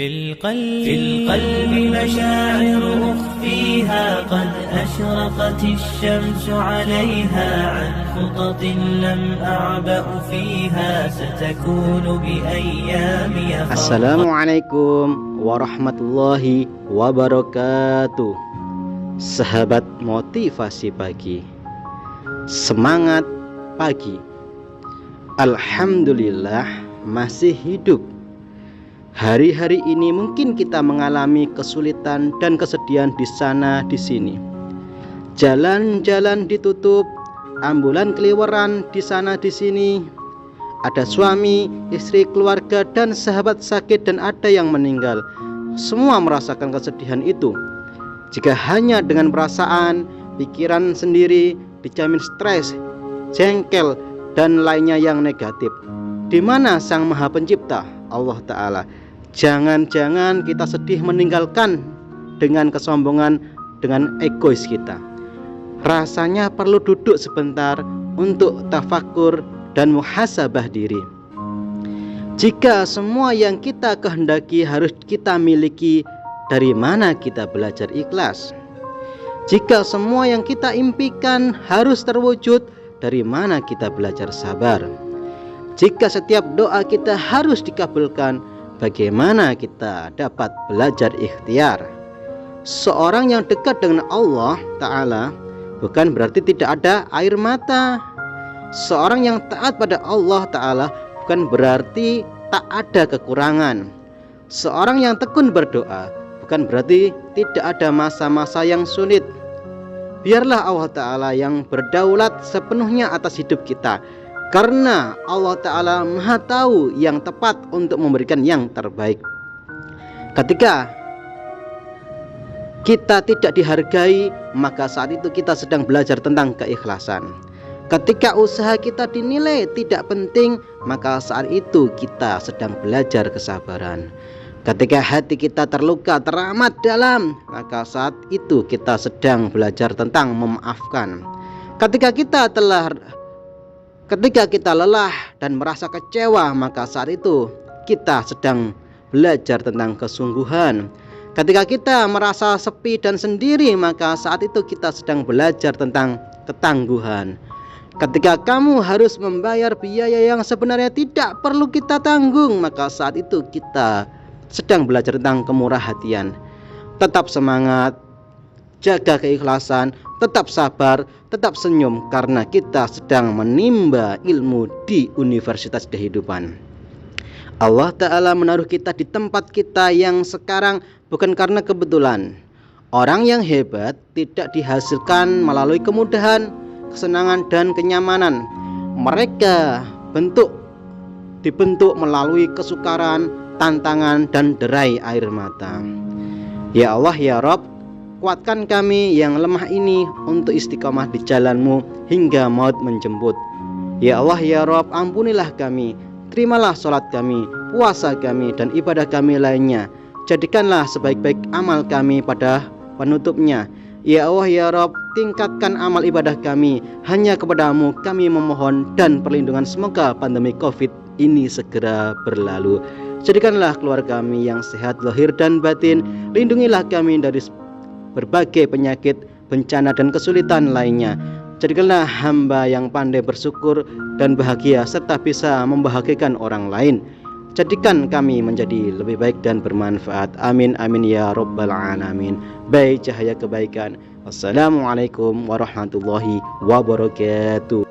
في القلب مشاعر أخفيها قد أشرقت الشمس عليها عن خطط لم أعبأ فيها ستكون بأيامي Assalamualaikum warahmatullahi wabarakatuh. Sahabat motivasi pagi, semangat pagi. Alhamdulillah masih hidup. Hari-hari ini mungkin kita mengalami kesulitan dan kesedihan di sana di sini. Jalan-jalan ditutup, ambulan keliweran di sana di sini. Ada suami, istri, keluarga, dan sahabat sakit, dan ada yang meninggal. Semua merasakan kesedihan itu. Jika hanya dengan perasaan, pikiran sendiri dijamin stres, jengkel, dan lainnya yang negatif. Di mana Sang Maha Pencipta, Allah Ta'ala? Jangan-jangan kita sedih meninggalkan dengan kesombongan, dengan egois kita. Rasanya perlu duduk sebentar untuk tafakur dan muhasabah diri. Jika semua yang kita kehendaki harus kita miliki, dari mana kita belajar ikhlas? Jika semua yang kita impikan harus terwujud, dari mana kita belajar sabar? Jika setiap doa kita harus dikabulkan, bagaimana kita dapat belajar ikhtiar? Seorang yang dekat dengan Allah Ta'ala bukan berarti tidak ada air mata. Seorang yang taat pada Allah Ta'ala bukan berarti tak ada kekurangan. Seorang yang tekun berdoa bukan berarti tidak ada masa-masa yang sulit. Biarlah Allah Ta'ala yang berdaulat sepenuhnya atas hidup kita, karena Allah Ta'ala Maha tahu yang tepat untuk memberikan yang terbaik. Ketika kita tidak dihargai, maka saat itu kita sedang belajar tentang keikhlasan. Ketika usaha kita dinilai tidak penting, maka saat itu kita sedang belajar kesabaran. Ketika hati kita terluka teramat dalam, maka saat itu kita sedang belajar tentang memaafkan. Ketika kita lelah dan merasa kecewa, maka saat itu kita sedang belajar tentang kesungguhan. Ketika kita merasa sepi dan sendiri, maka saat itu kita sedang belajar tentang ketangguhan. Ketika kamu harus membayar biaya yang sebenarnya tidak perlu kita tanggung, maka saat itu kita sedang belajar tentang kemurah hatian. Tetap semangat, jaga keikhlasan, tetap sabar, tetap senyum, karena kita sedang menimba ilmu di universitas kehidupan. Allah Ta'ala menaruh kita di tempat kita yang sekarang bukan karena kebetulan. Orang yang hebat tidak dihasilkan melalui kemudahan, kesenangan, dan kenyamanan. Mereka dibentuk melalui kesukaran, tantangan, dan derai air mata. Ya Allah, ya Rabb, kuatkan kami yang lemah ini untuk istiqomah di jalan-Mu hingga maut menjemput. Ya Allah, ya Rabb, ampunilah kami, terimalah sholat kami, puasa kami, dan ibadah kami lainnya. Jadikanlah sebaik-baik amal kami pada penutupnya. Ya Allah, ya Rabb, tingkatkan amal ibadah kami. Hanya kepadamu kami memohon dan perlindungan. Semoga pandemi COVID ini segera berlalu. Jadikanlah keluarga kami yang sehat lahir dan batin. Lindungilah kami dari berbagai penyakit, bencana, dan kesulitan lainnya. Jadikanlah hamba yang pandai bersyukur dan bahagia, serta bisa membahagiakan orang lain. Jadikan kami menjadi lebih baik dan bermanfaat. Amin amin ya rabbal alamin. Baik cahaya kebaikan. Wassalamualaikum warahmatullahi wabarakatuh.